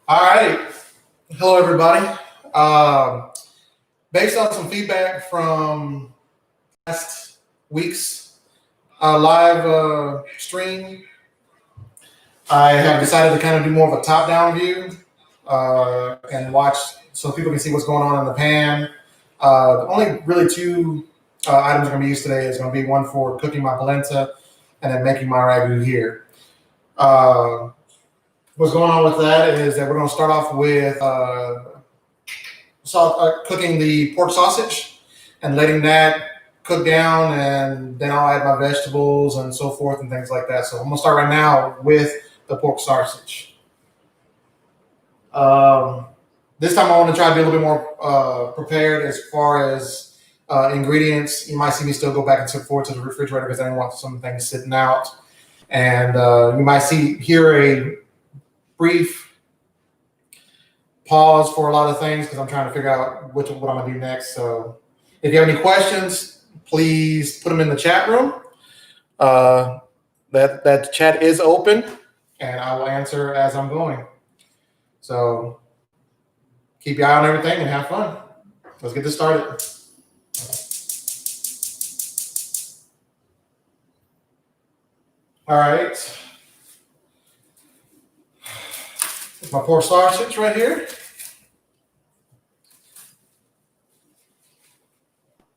All right. Hello, everybody. Based on some feedback from last week's live stream, I have decided to kind of do more of a top-down view and watch so people can see what's going on in the pan. The only really two items I'm going to be used today is going to be one for cooking my polenta and then making my ragu here. What's going on with that is that we're going to start off with cooking the pork sausage and letting that cook down, and then I'll add my vegetables and so forth and things like that. So I'm going to start right now with the pork sausage. This time I want to try to be a little bit more prepared as far as ingredients. You might see me still go back and forth to the refrigerator because I didn't want some things sitting out. And you might hear a brief pause for a lot of things because I'm trying to figure out what I'm going to do next. So if you have any questions, please put them in the chat room. That chat is open, and I will answer as I'm going. So keep your eye on everything and have fun. Let's get this started. All right. My pork sausage right here.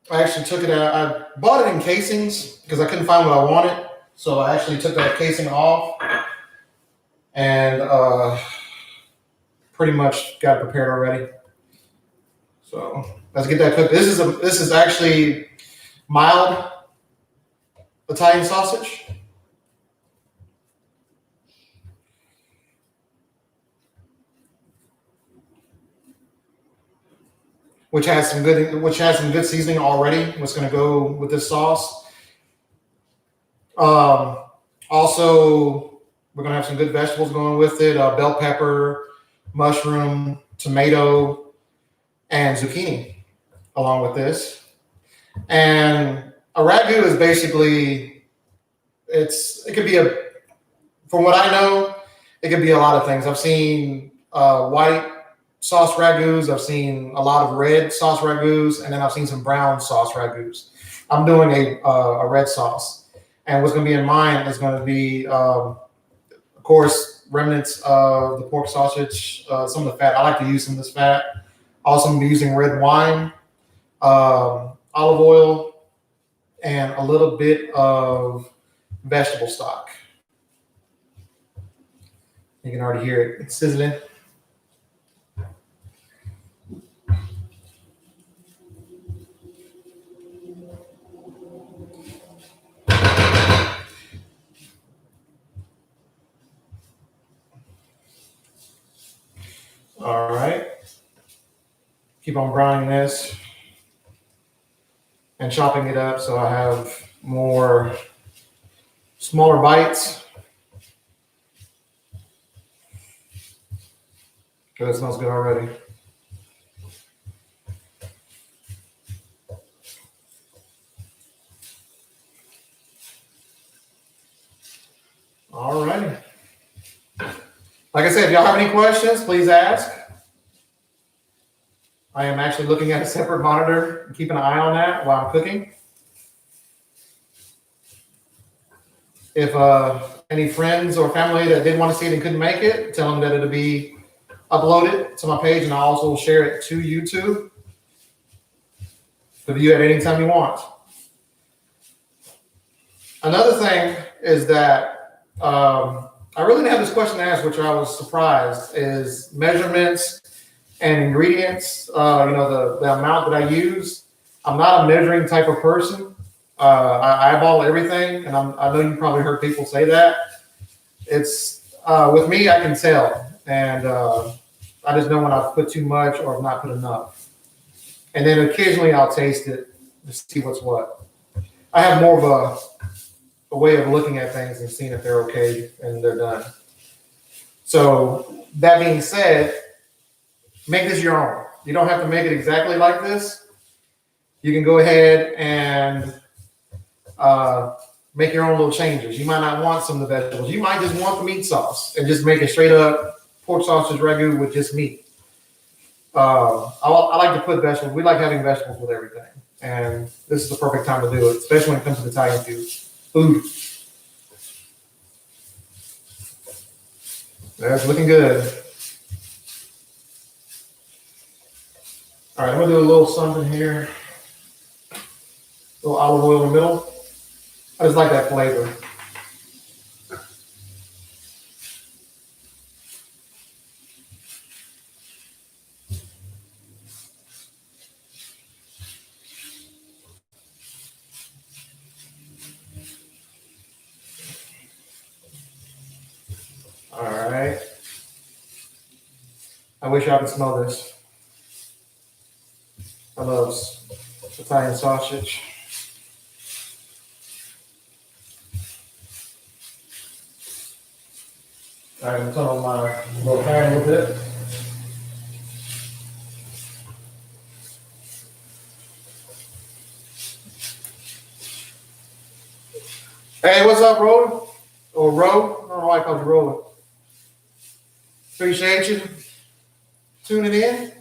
I actually took it out. I bought it in casings because I couldn't find what I wanted. So I actually took that casing off and pretty much got it prepared already. So let's get that cooked. This is actually mild Italian sausage. Which has some good seasoning already. What's going to go with this sauce? Also, we're going to have some good vegetables going with it: bell pepper, mushroom, tomato, and zucchini, along with this. And a ragu is basically it could be from what I know, it could be a lot of things. I've seen white sauce ragus. I've seen a lot of red sauce ragus, and then I've seen some brown sauce ragus. I'm doing a red sauce, and what's going to be in mine is going to be, of course, remnants of the pork sausage, some of the fat. I like to use some of this fat. Also, I'm going to be using red wine, olive oil, and a little bit of vegetable stock. You can already hear it. It's sizzling. All right. Keep on browning this and chopping it up so I have more smaller bites. Okay, that smells good already. All righty. Like I said, if y'all have any questions, please ask. I am actually looking at a separate monitor and keeping an eye on that while I'm cooking. If any friends or family that did want to see it and couldn't make it, tell them that it'll be uploaded to my page, and I'll also share it to YouTube to view at any time you want. Another thing is that I really didn't have this question asked, which I was surprised, is measurements and ingredients. The amount that I use. I'm not a measuring type of person. I eyeball everything, and I know you probably heard people say that. It's with me, I can tell, and I just know when I've put too much or I've not put enough. And then occasionally I'll taste it to see what's what. I have more of a way of looking at things and seeing if they're okay and they're done. So that being said, make this your own. You don't have to make it exactly like this. You can go ahead and make your own little changes. You might not want some of the vegetables. You might just want the meat sauce and just make it straight up pork sausage ragu with just meat. I like to put vegetables. We like having vegetables with everything, and this is the perfect time to do it, especially when it comes to Italian food. That's looking good. All right, I'm gonna do a little something here. A little olive oil in the middle. I just like that flavor. All right. I wish I could smell this. I love Italian sausage. All right, I'm turn on my little pan a little bit. Hey, what's up, Roland? Or Ro? I don't know why I called you Roland. Appreciate you tuning in.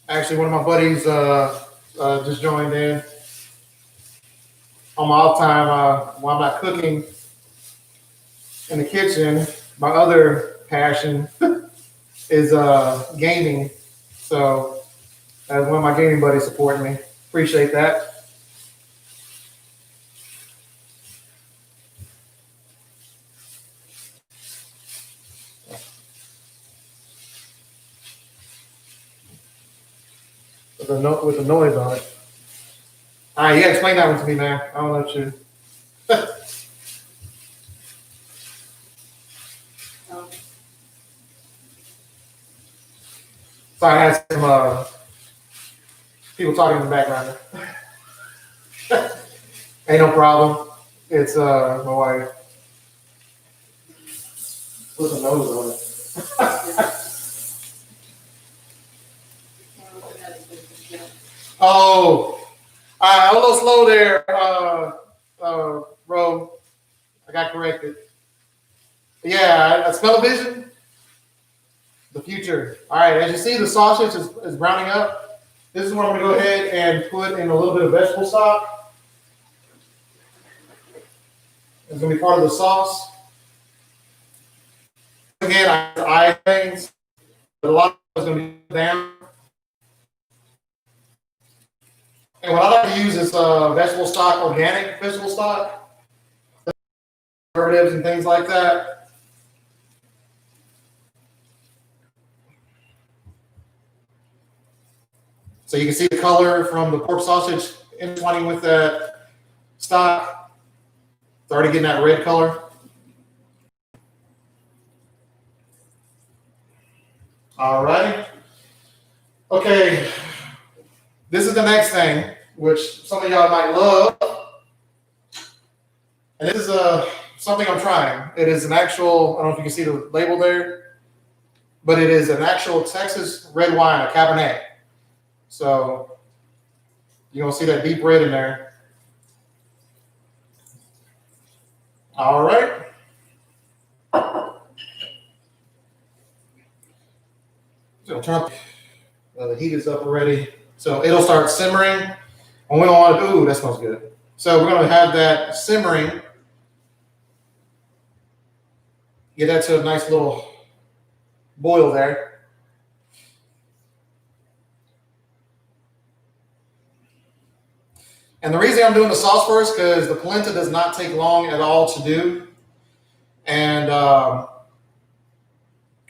Actually, one of my buddies just joined in on my off time while I'm not cooking in the kitchen. My other passion is gaming. So as one of my gaming buddies supporting me. Appreciate that. With the noise on it. All right, you gotta explain that one to me, man. I don't know what you. Sorry, I had some people talking in the background. Ain't no problem. It's my wife. Put the nose on it. Oh, I'm a little slow there, bro. I got corrected. Yeah, I smell a vision. The future. All right, as you see, the sausage is browning up. This is where I'm going to go ahead and put in a little bit of vegetable stock. It's going to be part of the sauce. Again, I things, but a lot of it's going to be down. And what I like to use is vegetable stock, organic vegetable stock, preservatives and things like that. So you can see the color from the pork sausage intertwining with that stock. It's already getting that red color. All right. Okay. This is the next thing, which some of y'all might love. And this is something I'm trying. It is an actual, I don't know if you can see the label there, but it is an actual Texas red wine, a Cabernet. So you're going to see that deep red in there. All right. So turn up. The heat is up already. So it'll start simmering. And we don't want to, ooh, that smells good. So we're going to have that simmering. Get that to a nice little boil there. And the reason I'm doing the sauce first, because the polenta does not take long at all to do. And I'll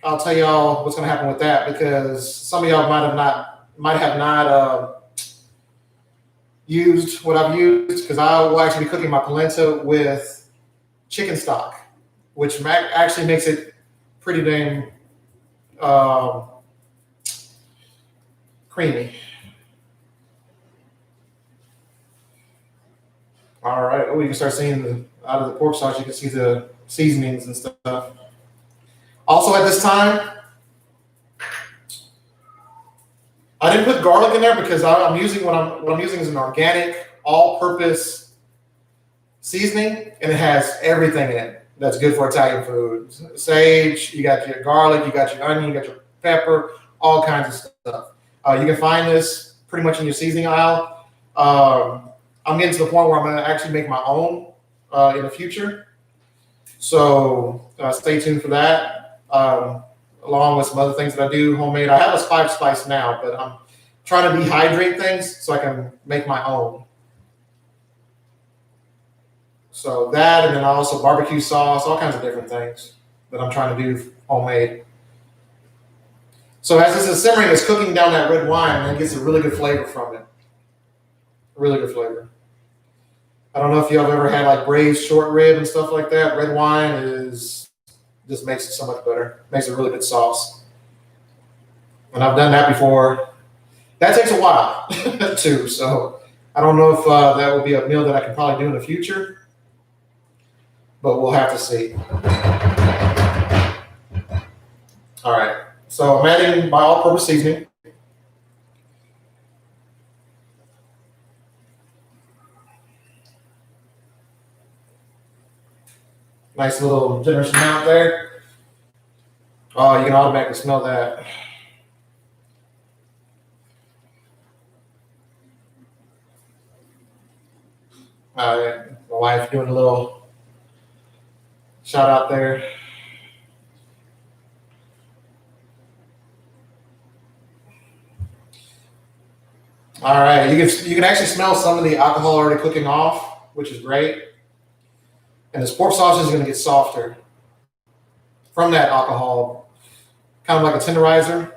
tell y'all what's going to happen with that, because some of y'all might have not used what I've used, because I will actually be cooking my polenta with chicken stock, which actually makes it pretty dang creamy. All right. Oh, you can start seeing out of the pork sauce, you can see the seasonings and stuff. Also at this time, I didn't put garlic in there because I'm using what I'm using is an organic, all-purpose seasoning, and it has everything in it that's good for Italian food. Sage, you got your garlic, you got your onion, you got your pepper, all kinds of stuff. You can find this pretty much in your seasoning aisle. I'm getting to the point where I'm going to actually make my own in the future. So stay tuned for that. Along with some other things that I do homemade. I have a spice now, but I'm trying to dehydrate things so I can make my own. So that, and then also barbecue sauce, all kinds of different things that I'm trying to do homemade. So as this is simmering, it's cooking down that red wine, and it gets a really good flavor from it. Really good flavor. I don't know if y'all have ever had like braised short rib and stuff like that. Red wine just makes it so much better. Makes a really good sauce. And I've done that before. That takes a while too. So I don't know if that will be a meal that I can probably do in the future, but we'll have to see. All right. So I'm adding my all-purpose seasoning. Nice little generous amount there. Oh, you can automatically smell that. All right, my wife doing a little shout out there. All right, you can actually smell some of the alcohol already cooking off, which is great. And this pork sausage is going to get softer from that alcohol, kind of like a tenderizer.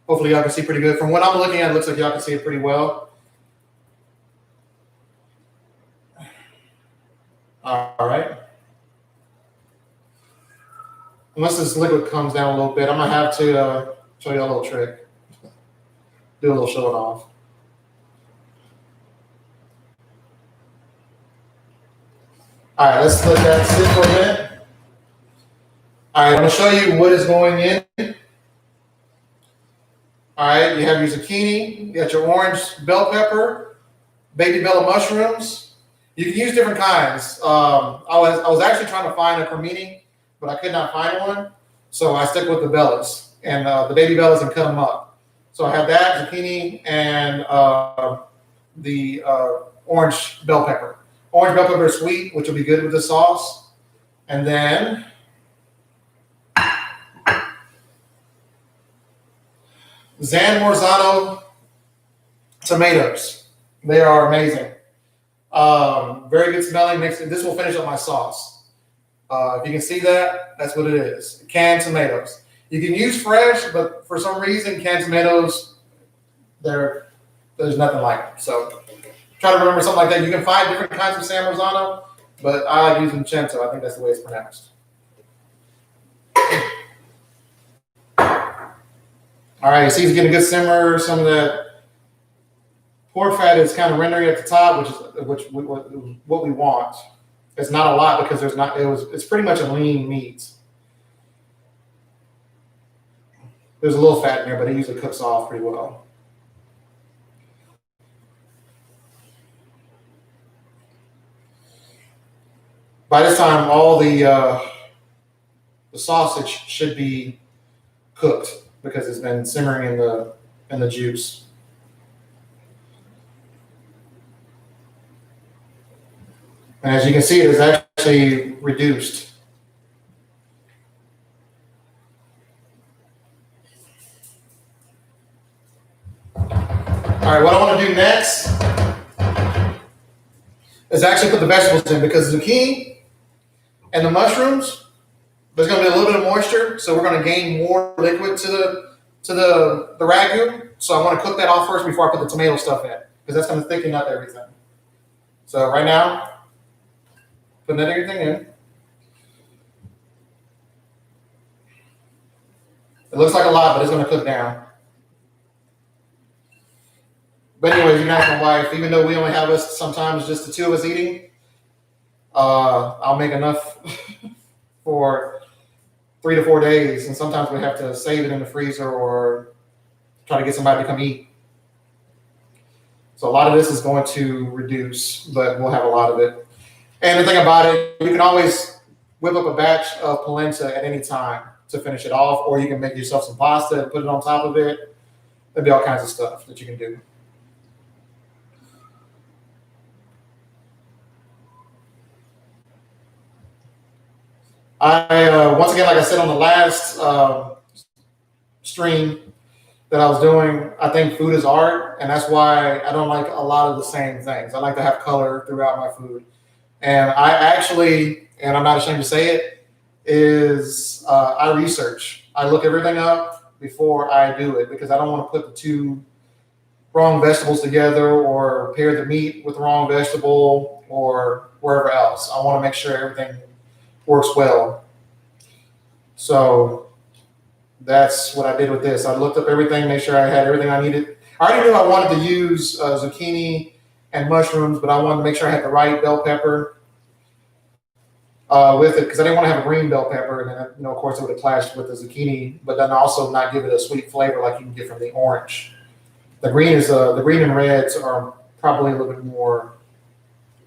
Hopefully y'all can see pretty good. From what I'm looking at, it looks like y'all can see it pretty well. All right. Once this liquid comes down a little bit, I'm going to have to show you a little trick. Do a little showing off. All right, let's let that sit for a minute. All right, I'm going to show you what is going in. All right, you have your zucchini, you got your orange bell pepper, baby bella mushrooms. You can use different kinds. I was actually trying to find a cremini, but I could not find one. So I stuck with the bellas and the baby bellas and cut them up. So I have that, zucchini, and the orange bell pepper. Orange bell pepper is sweet, which will be good with the sauce. And then San Marzano tomatoes. They are amazing. Very good smelling. This will finish up my sauce. If you can see that, that's what it is. Canned tomatoes. You can use fresh, but for some reason, canned tomatoes, there's nothing like them. So try to remember something like that. You can find different kinds of San Marzano, but I like using Cento. I think that's the way it's pronounced. All right, you see it's getting a good simmer. Some of that pork fat is kind of rendering at the top, which what we want. It's not a lot because it's pretty much a lean meat. There's a little fat in there, but it usually cooks off pretty well. By this time, all the sausage should be cooked because it's been simmering in the juice. And as you can see, it is actually reduced. All right, what I want to do next is actually put the vegetables in because zucchini and the mushrooms, there's going to be a little bit of moisture, so we're going to gain more liquid to the ragu. So I want to cook that off first before I put the tomato stuff in because that's going to thicken up everything. So right now, putting everything in. It looks like a lot, but it's going to cook down. But anyways, you guys, my wife, even though we only have us sometimes just the two of us eating, I'll make enough for 3 to 4 days, and sometimes we have to save it in the freezer or try to get somebody to come eat. So a lot of this is going to reduce, but we'll have a lot of it. And the thing about it, you can always whip up a batch of polenta at any time to finish it off, or you can make yourself some pasta and put it on top of it. There'll be all kinds of stuff that you can do. Once again, like I said on the last stream that I was doing, I think food is art, and that's why I don't like a lot of the same things. I like to have color throughout my food. And I actually, and I'm not ashamed to say it, is I research. I look everything up before I do it because I don't want to put the two wrong vegetables together or pair the meat with the wrong vegetable or wherever else. I want to make sure everything works well. So that's what I did with this. I looked up everything, made sure I had everything I needed. I already knew I wanted to use zucchini and mushrooms, but I wanted to make sure I had the right bell pepper with it because I didn't want to have a green bell pepper, and then, you know, of course, it would have clashed with the zucchini, but then also not give it a sweet flavor like you can get from the orange. The green and reds are probably a little bit more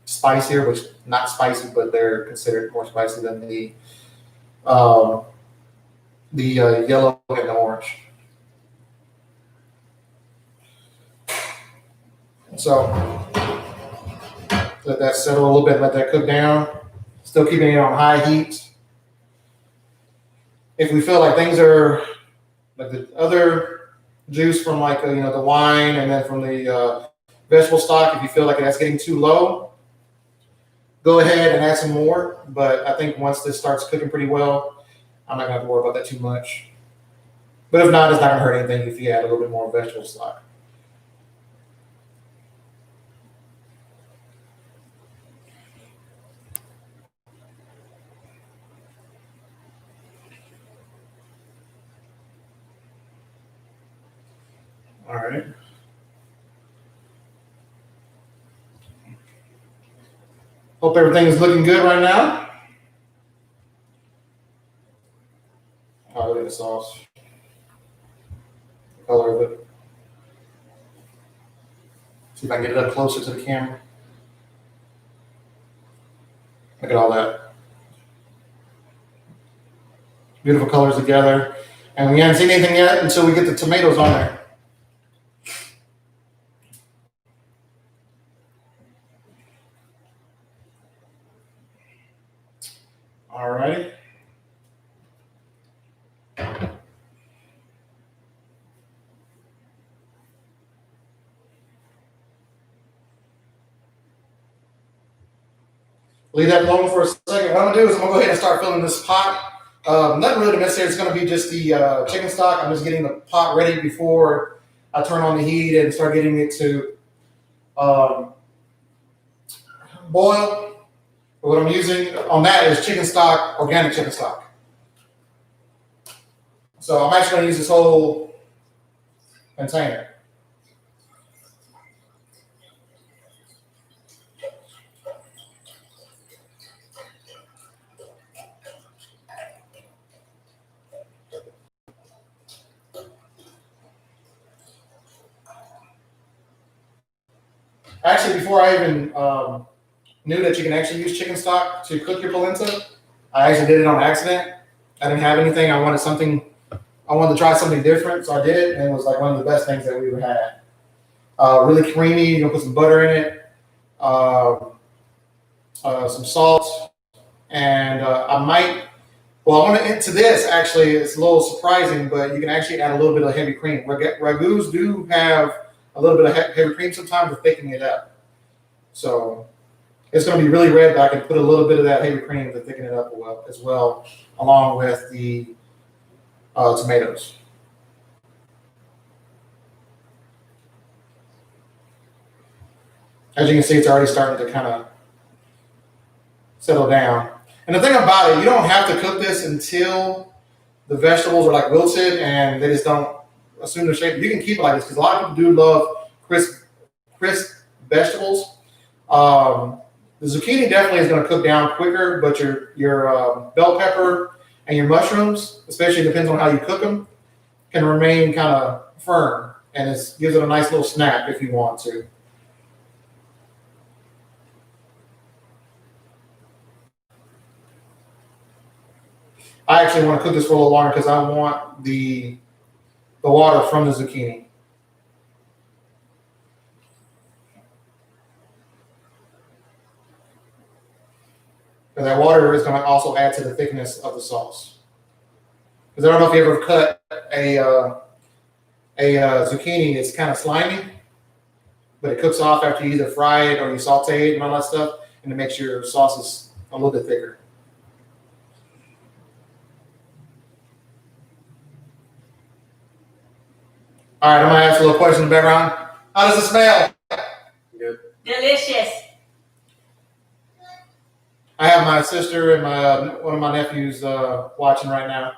spicier, which not spicy, but they're considered more spicy than the yellow and the orange. So let that settle a little bit, let that cook down. Still keeping it on high heat. If we feel like things are like the other juice from like the wine and then from the vegetable stock, if you feel like that's getting too low, go ahead and add some more. But I think once this starts cooking pretty well, I'm not gonna have to worry about that too much. But if not, it's not gonna hurt anything if you add a little bit more vegetable stock. All right. Hope everything is looking good right now. Oh, look at the sauce. The color of it. See if I can get it up closer to the camera. Look at all that. Beautiful colors together. And we haven't seen anything yet until we get the tomatoes on there. All right. Leave that alone for a second. What I'm gonna do is I'm gonna go ahead and start filling this pot. Nothing really necessary. It's gonna be just the chicken stock. I'm just getting the pot ready before I turn on the heat and start getting it to boil. But what I'm using on that is chicken stock, organic chicken stock. So I'm actually gonna use this whole container. Actually, before I even knew that you can actually use chicken stock to cook your polenta, I actually did it on accident. I didn't have anything. I wanted to try something different, so I did it, and it was like one of the best things that we ever had. Really creamy. You can put some butter in it, some salt, and I want to into this. Actually, it's a little surprising, but you can actually add a little bit of heavy cream. Ragus do have a little bit of heavy cream sometimes to thicken it up. So it's going to be really red, but I can put a little bit of that heavy cream to thicken it up as well, along with the tomatoes. As you can see, it's already starting to kind of settle down. And the thing about it, you don't have to cook this until the vegetables are like wilted and they just don't assume their shape. You can keep it like this because a lot of people do love crisp vegetables. The zucchini definitely is going to cook down quicker, but your bell pepper and your mushrooms, especially depends on how you cook them, can remain kind of firm, and it gives it a nice little snap if you want to. I actually want to cook this for a little longer because I want the water from the zucchini. And that water is going to also add to the thickness of the sauce. Because I don't know if you ever cut a zucchini, it's kind of slimy, but it cooks off after you either fry it or you saute it and all that stuff, and it makes your sauces a little bit thicker. All right, I'm gonna ask a little question in the background. How does it smell? Good. Delicious. I have my sister and one of my nephews watching right now.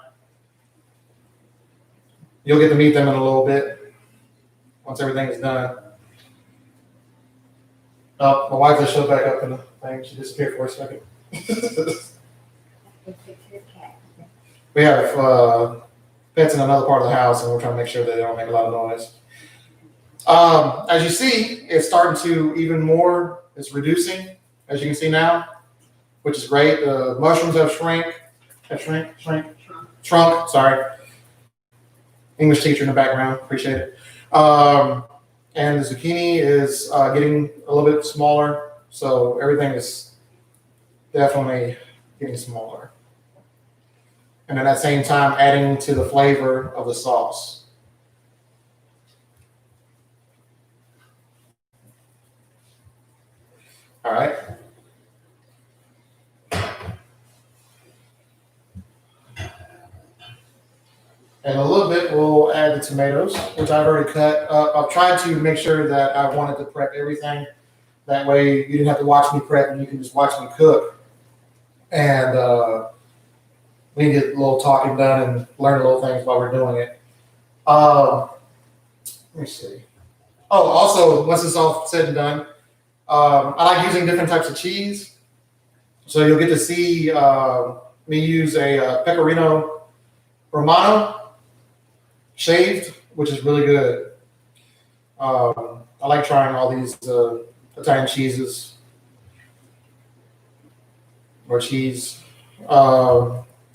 You'll get to meet them in a little bit once everything is done. Oh, my wife just showed back up in the thing. She disappeared for a second. We have pets in another part of the house, and we're trying to make sure that they don't make a lot of noise. As you see, it's starting to even more. It's reducing, as you can see now, which is great. The mushrooms have shrunk. Sorry. English teacher in the background, appreciate it. And the zucchini is getting a little bit smaller, so everything is definitely getting smaller. And at that same time, adding to the flavor of the sauce. All right. And a little bit, we'll add the tomatoes, which I've already cut up. I've tried to make sure that I wanted to prep everything. That way you didn't have to watch me prep and you can just watch me cook. And we can get a little talking done and learn little things while we're doing it. Let me see. Oh, also, once it's all said and done, I like using different types of cheese. So you'll get to see me use a Pecorino Romano shaved, which is really good. I like trying all these Italian cheeses or cheese.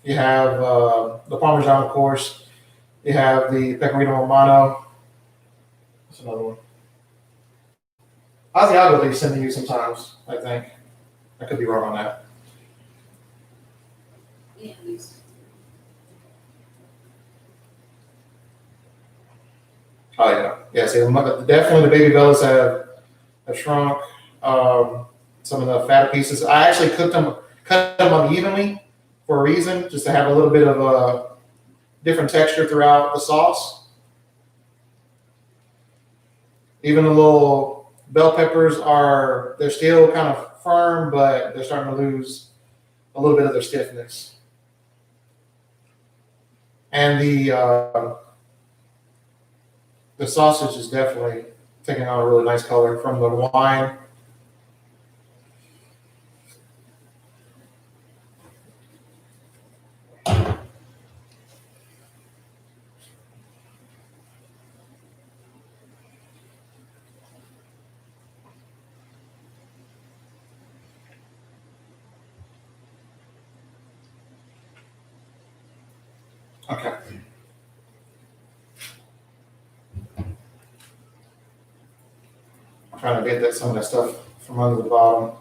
You have the Parmesan, of course. You have the Pecorino Romano. That's another one. Asiago they send to you sometimes, I think. I could be wrong on that. Yeah. Oh yeah, yeah. See, definitely the baby bellas have shrunk. Some of the fat pieces. I actually cut them unevenly for a reason, just to have a little bit of a different texture throughout the sauce. Even the little bell peppers they're still kind of firm, but they're starting to lose a little bit of their stiffness. And the sausage is definitely taking on a really nice color from the wine. Okay. I'm trying to get some of that stuff from under the bottom.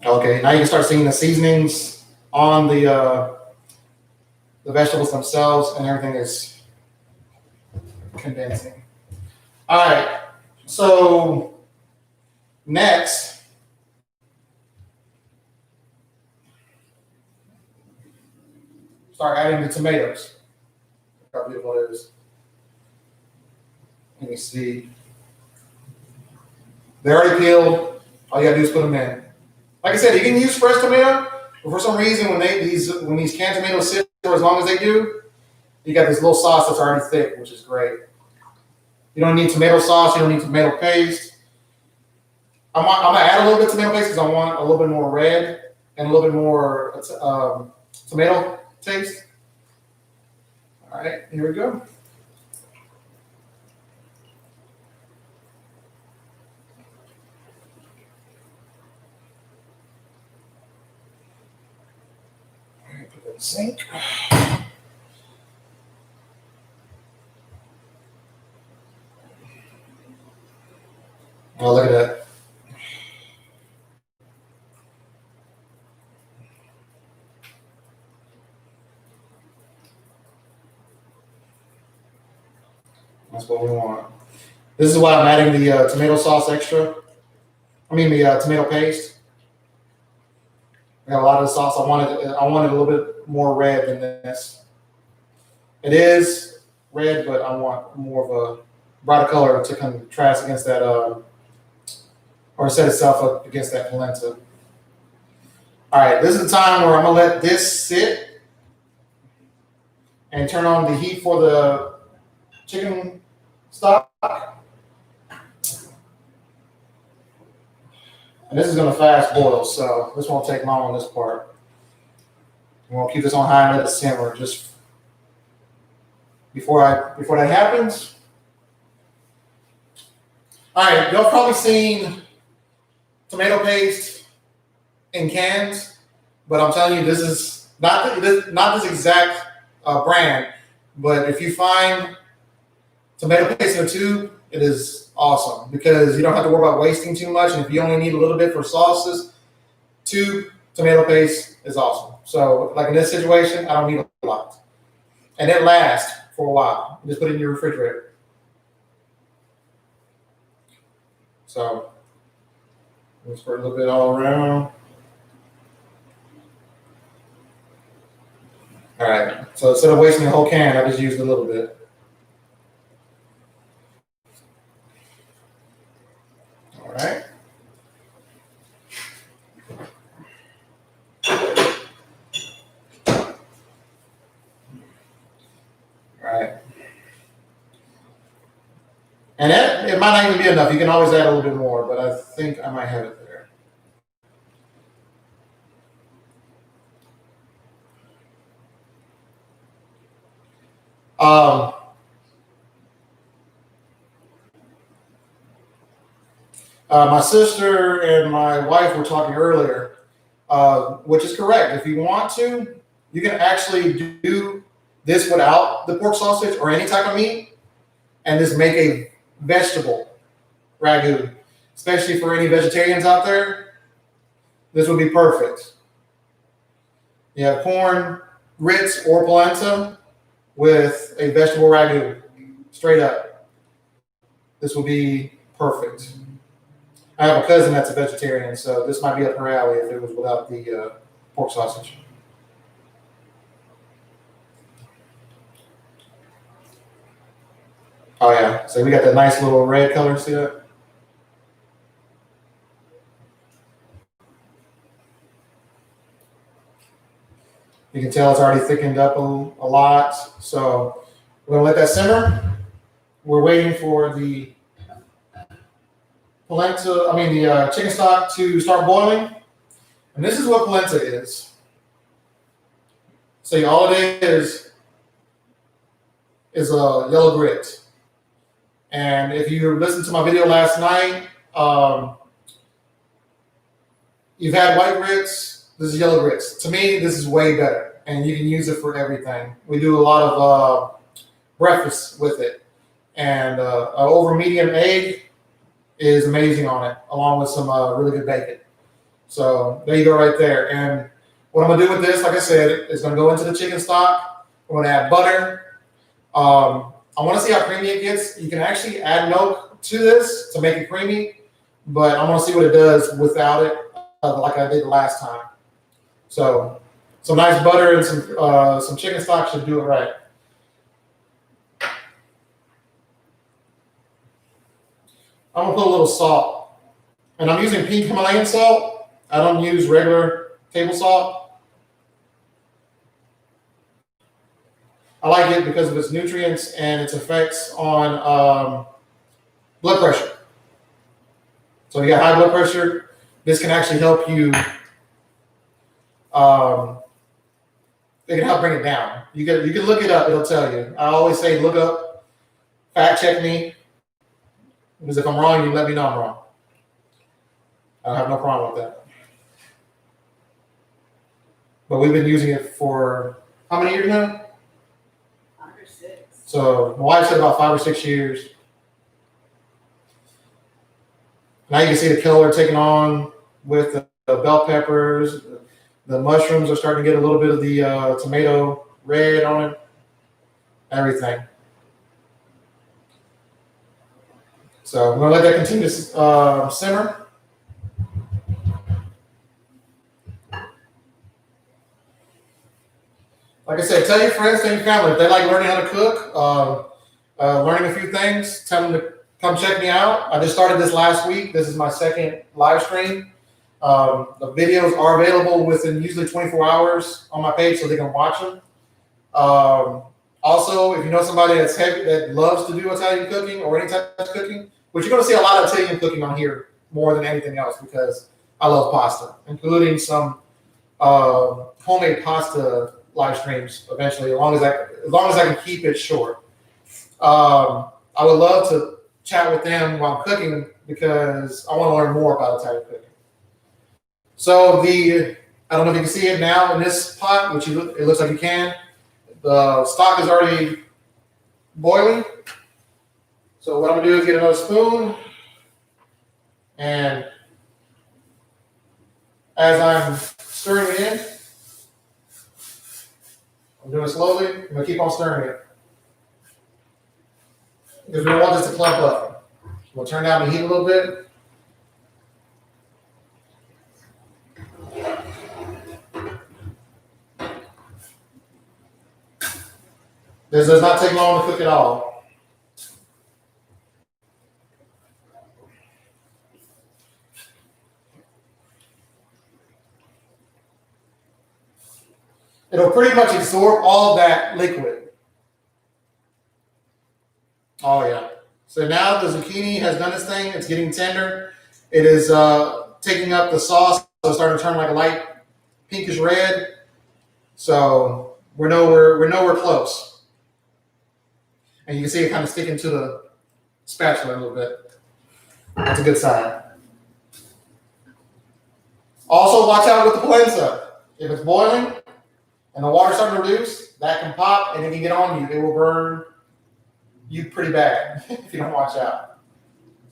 Okay, now you can start seeing the seasonings on the vegetables themselves, and everything is condensing. All right, so next, start adding the tomatoes. Look how beautiful it is. Let me see. They're already peeled. All you gotta do is put them in. Like I said, you can use fresh tomato, but for some reason, when these canned tomatoes sit for as long as they do, You got this little sauce that's already thick, which is great. You don't need tomato sauce. You don't need tomato paste. I'm gonna add a little bit of tomato paste because I want a little bit more red and a little bit more tomato taste. All right, here we go. Put that in the sink. Oh, look at that. That's what we want. This is why I'm adding the tomato sauce extra. I mean the tomato paste. I got a lot of the sauce. I wanted a little bit more red than this. It is red, but I want more of a brighter color to contrast against that, or set itself up against that polenta. All right, this is the time where I'm gonna let this sit and turn on the heat for the chicken stock. And this is gonna fast boil, so this won't take long on this part. We'll keep this on high and let it simmer. Just before that happens. All right, y'all probably seen tomato paste in cans, but I'm telling you, this is not this exact brand. But if you find tomato paste in a tube, it is awesome because you don't have to worry about wasting too much. And if you only need a little bit for sauces, tube tomato paste is awesome. So, like in this situation, I don't need a lot, and it lasts for a while. You just put it in your refrigerator. So, let's spread a little bit all around. All right. So instead of wasting the whole can, I just used a little bit. All right. All right. And it might not even be enough. You can always add a little bit more, but I think I might have it there. My sister and my wife were talking earlier, which is correct. If you want to, you can actually do this without the pork sausage or any type of meat, and just make a vegetable ragu, especially for any vegetarians out there. This would be perfect. You have corn, grits, or polenta with a vegetable ragu, straight up. This will be perfect. I have a cousin that's a vegetarian, so this might be up her alley if it was without the pork sausage. Oh yeah, so we got that nice little red color, see that? You can tell it's already thickened up a lot, so we're gonna let that simmer. We're waiting for the the chicken stock to start boiling. And this is what polenta is. So all it is a yellow grit. And if you listened to my video last night, you've had white grits, this is yellow grits. To me, this is way better. And you can use it for everything. We do a lot of breakfast with it. And an over medium egg is amazing on it, along with some really good bacon. So there you go right there. And what I'm gonna do with this, like I said, is gonna go into the chicken stock. We're gonna add butter. I wanna see how creamy it gets. You can actually add milk to this to make it creamy, but I wanna see what it does without it, like I did last time. So some nice butter and some chicken stock should do it right. I'm gonna put a little salt, and I'm using pink Himalayan salt. I don't use regular table salt. I like it because of its nutrients and its effects on blood pressure. So you got high blood pressure, this can actually help you. It can help bring it down. You can look it up; it'll tell you. I always say, look up, fact check me, because if I'm wrong, you let me know I'm wrong. I have no problem with that. But we've been using it for how many years now? 5 or 6. So my wife said about 5 or 6 years. Now you can see the color taking on with the bell peppers. The mushrooms are starting to get a little bit of the tomato red on it. Everything. So we're gonna let that continue to simmer. Like I said, tell your friends, tell your family if they like learning how to cook, learning a few things. Tell them to come check me out. I just started this last week. This is my second live stream. The videos are available within usually 24 hours on my page, so they can watch them. Also, if you know somebody that loves to do Italian cooking or any type of cooking, which you're going to see a lot of Italian cooking on here more than anything else because I love pasta, including some homemade pasta live streams eventually, as long as I can keep it short. I would love to chat with them while I'm cooking because I want to learn more about Italian cooking. So I don't know if you can see it now in this pot, which it looks like you can. The stock is already boiling. So what I'm gonna do is get another spoon, and as I'm stirring it in, I'm doing it slowly. I'm gonna keep on stirring it because we don't want this to clump up. We'll turn down the heat a little bit. This does not take long to cook at all. It'll pretty much absorb all that liquid. Oh yeah. So now the zucchini has done its thing. It's getting tender. It is taking up the sauce. So it's starting to turn like a light pinkish red. So we're nowhere close. And you can see it kind of sticking to the spatula a little bit. That's a good sign. Also, watch out with the polenta. If it's boiling and the water's starting to reduce, that can pop and it can get on you. It will burn you pretty bad if you don't watch out.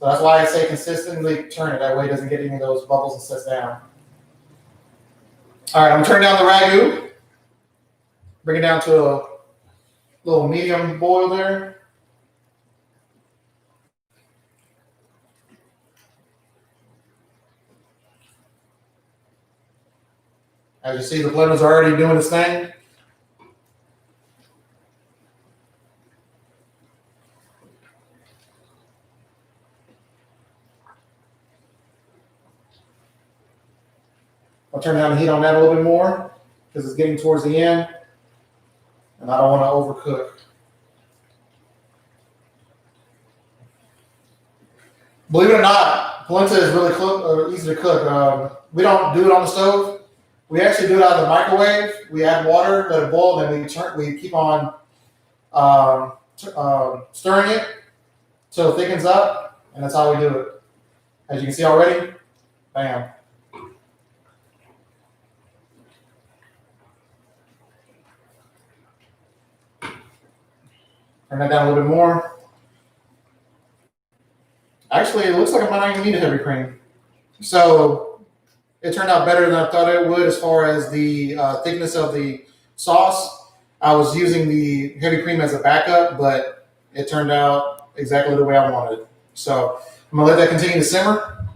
So that's why I say consistently turn it. That way it doesn't get any of those bubbles and sets down. All right, I'm turning down the ragu. Bring it down to a little medium boil there. As you see, the Polentas are already doing its thing. I'll turn down the heat on that a little bit more because it's getting towards the end, and I don't want to overcook. Believe it or not, polenta is really easy to cook. We don't do it on the stove. We actually do it out of the microwave. We add water, let it boil, then we keep on stirring it till it thickens up, and that's how we do it. As you can see already, bam. Turn that down a little bit more. Actually, it looks like I might not even need a heavy cream. So it turned out better than I thought it would as far as the thickness of the sauce. I was using the heavy cream as a backup, but it turned out exactly the way I wanted. So I'm gonna let that continue to simmer.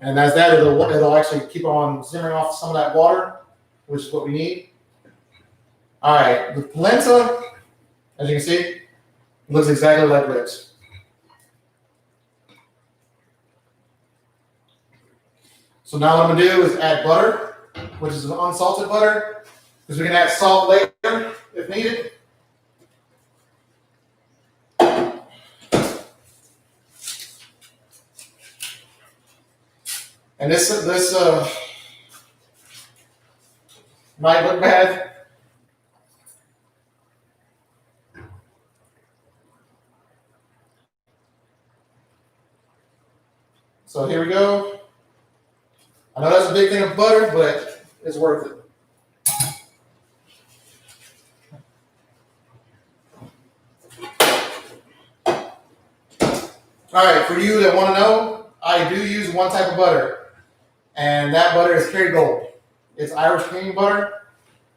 And as that, it'll actually keep on simmering off some of that water, which is what we need. All right, the polenta, as you can see, looks exactly like this. So now what I'm gonna do is add butter, which is an unsalted butter, because we can add salt later if needed. And this might look bad. So here we go. I know that's a big thing of butter, but it's worth it. All right, for you that want to know, I do use one type of butter, and that butter is Kerrygold. It's Irish cream butter.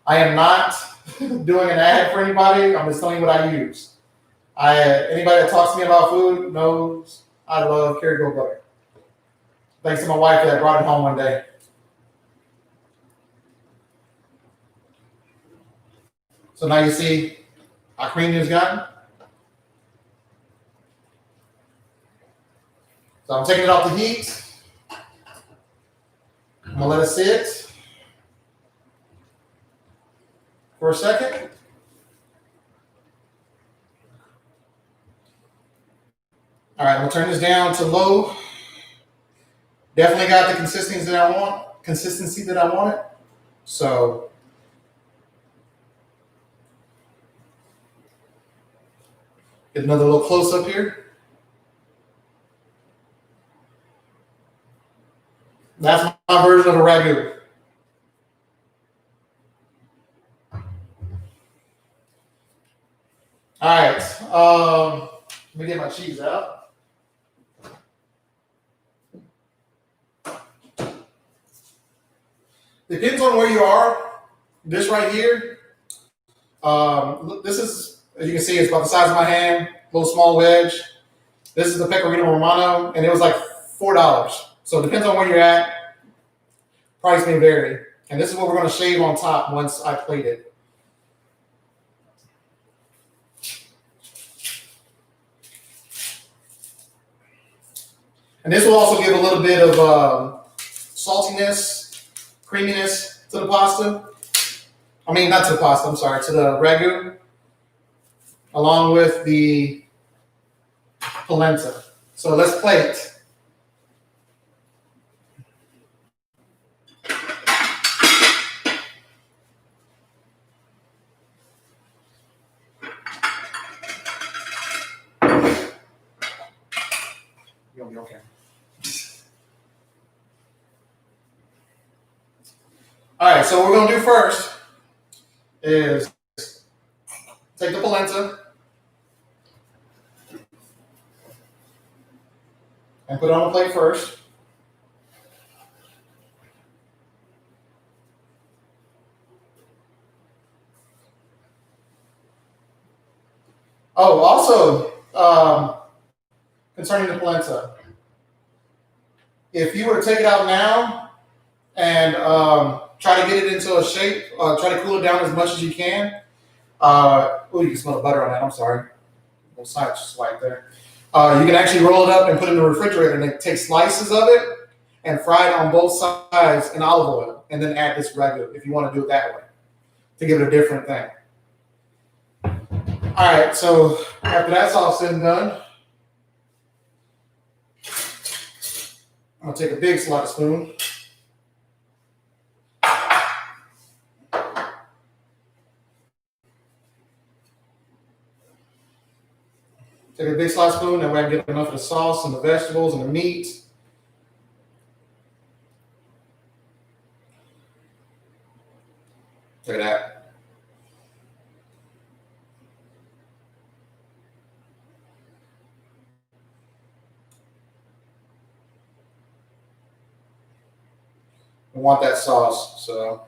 I am not doing an ad for anybody. I'm just telling you what I use. Anybody that talks to me about food knows I love Kerrygold butter. Thanks to my wife that brought it home one day. So now you see how creamy it's gotten. So I'm taking it off the heat. I'm gonna let it sit for a second. All right, I'm gonna turn this down to low. Definitely got the consistency that I wanted. So get another little close up here. That's my version of a ragu. All right, let me get my cheese out. Depends on where you are. This right here, this is, as you can see, it's about the size of my hand, little small wedge. This is the Pecorino Romano, and it was like $4. So it depends on where you're at. Price may vary. And this is what we're going to shave on top once I plate it. And this will also give a little bit of saltiness, creaminess to the pasta. I mean, not to the pasta, I'm sorry, to the ragu, along with the polenta. So let's plate. You'll be okay. All right, so what we're gonna do first is take the polenta and put it on the plate first. Oh, also, concerning the polenta, if you were to take it out now and try to get it into a shape, try to cool it down as much as you can. Oh, you can smell the butter on that. I'm sorry. No side swipe there. You can actually roll it up and put it in the refrigerator and then take slices of it and fry it on both sides in olive oil and then add this ragu if you want to do it that way to give it a different thing. All right, so after that's all said and done, I'm gonna take a big slot spoon. Take a big slot spoon, that way I can get enough of the sauce and the vegetables and the meat. Look at that. I want that sauce, so.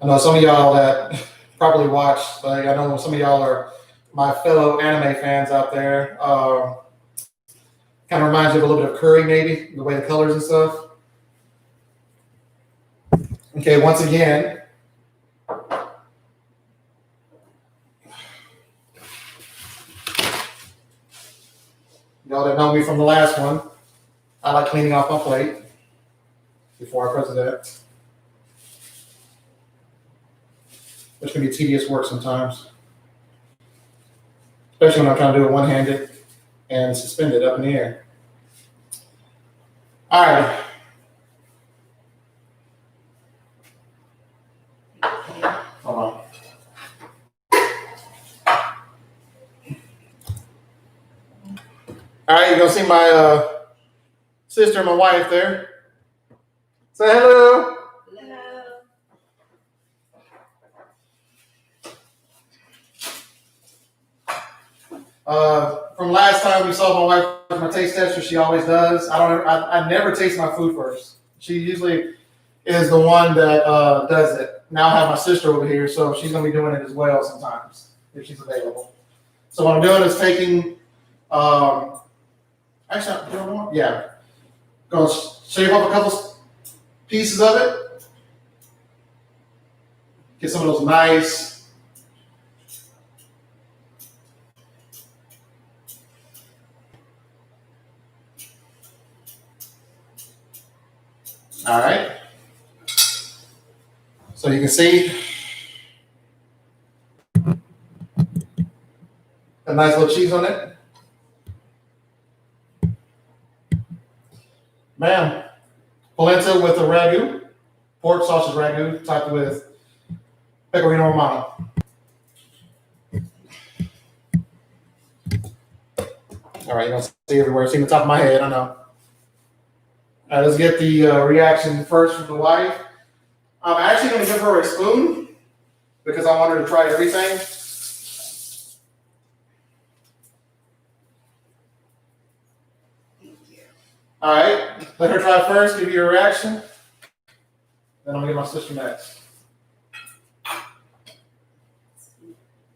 I know some of y'all that probably watch, like I know some of y'all are my fellow anime fans out there. Kind of reminds you of a little bit of curry, maybe, the way the colors and stuff. Okay, once again, y'all that know me from the last one, I like cleaning off my plate before I press that. which can be tedious work sometimes, especially when I'm trying to do it one-handed and suspended up in the air. All right. Hold on. All right, you're gonna see my sister and my wife there. Say hello. From last time we saw my wife with my taste tester, she always does. I never taste my food first. She usually is the one that does it. Now I have my sister over here, so she's gonna be doing it as well sometimes if she's available. So what I'm doing is taking, actually, I'm doing one. Yeah, gonna shave off a couple pieces of it. Get some of those nice. All right. So you can see a nice little cheese on it. Bam. Polenta with a ragu, pork sausage ragu, topped with pecorino romano. All right, you don't see everywhere. See the top of my head, I know. All right, let's get the reaction first from the wife. I'm actually going to give her a spoon because I want her to try everything. Thank you. All right, let her try first, give you a reaction. Then I'm going to get my sister next.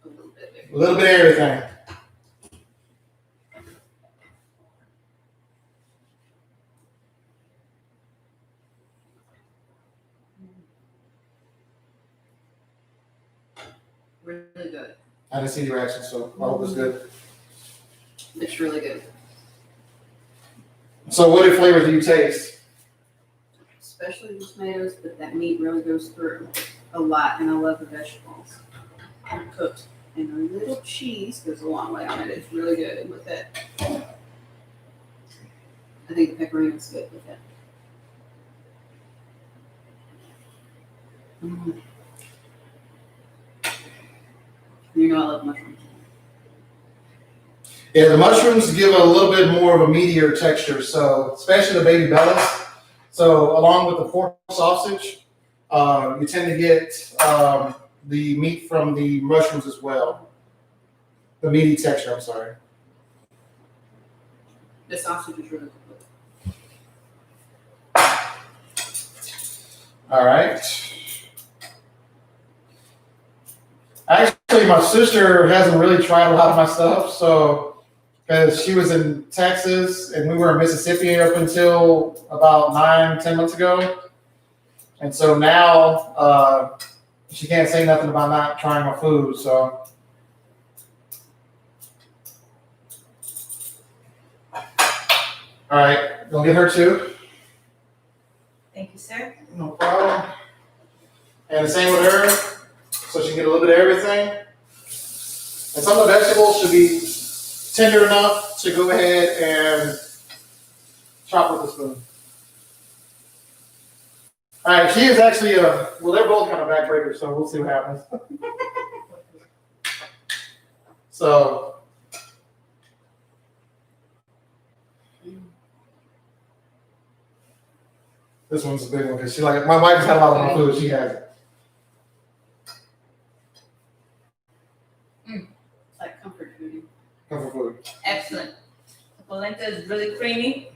A little bit. A little bit of everything. Really good. I didn't see the reaction, so I hope it's good. It's really good. So what flavors do you taste? Especially the tomatoes, but that meat really goes through a lot, and I love the vegetables. Cooked. And a little cheese goes a long way on it. It's really good with it. I think the pepperoni's good with it. Mm. You know I love mushrooms. Yeah, the mushrooms give a little bit more of a meatier texture, so especially the baby bellas. So along with the pork sausage, you tend to get the meat from the mushrooms as well. The meaty texture, I'm sorry. The sausage is really good. All right. Actually, my sister hasn't really tried a lot of my stuff, so because she was in Texas and we were in Mississippi up until about 9-10 months ago. And so now she can't say nothing about not trying my food, so. All right, gonna get her too. Thank you, sir. No problem. And the same with her, so she can get a little bit of everything. And some of the vegetables should be tender enough to go ahead and chop with a spoon. All right, she is actually well, they're both kind of backbreakers, so we'll see what happens. So, this one's a big one because she like my wife's had a lot of my food. She has it. Like comfort food. Comfort food. Excellent. The polenta is really creamy.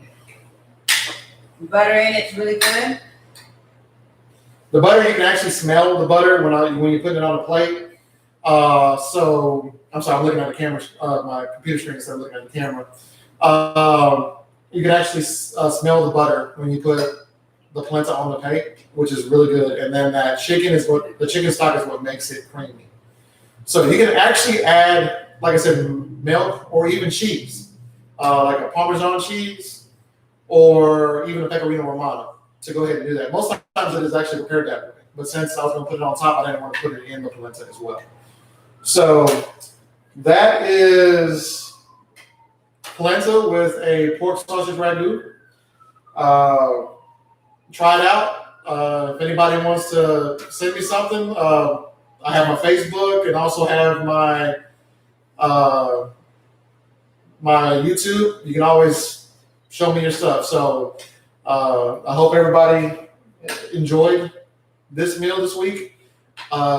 Butter in it's really good. The butter, you can actually smell the butter when you put it on a plate. So I'm sorry, I'm looking at the camera, my computer screen instead of looking at the camera. You can actually smell the butter when you put the polenta on the plate, which is really good. And then that chicken the chicken stock is what makes it creamy. So you can actually add, like I said, milk or even cheese, like a Parmesan cheese or even a pecorino romano to go ahead and do that. Most times it is actually prepared that way. but since I was going to put it on top, I didn't want to put it in the polenta as well. So that is polenta with a pork sausage ragu. Try it out. If anybody wants to send me something, I have my Facebook and also have my my YouTube. You can always show me your stuff. So I hope everybody enjoyed this meal this week.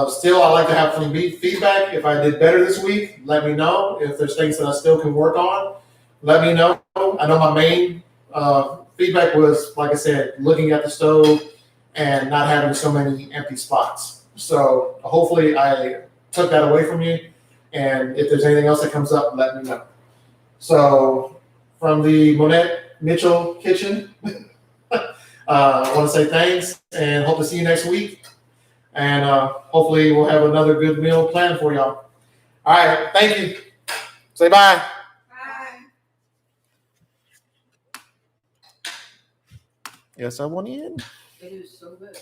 Still, I like to have some feedback. If I did better this week, let me know. If there's things that I still can work on, let me know. I know my main feedback was, like I said, looking at the stove and not having so many empty spots. So hopefully I took that away from you. And if there's anything else that comes up, let me know. So from the Monette Mitchell kitchen, I want to say thanks and hope to see you next week. And hopefully we'll have another good meal planned for y'all. All right. Thank you. Say bye. Bye. Yes, I want in. It is so good.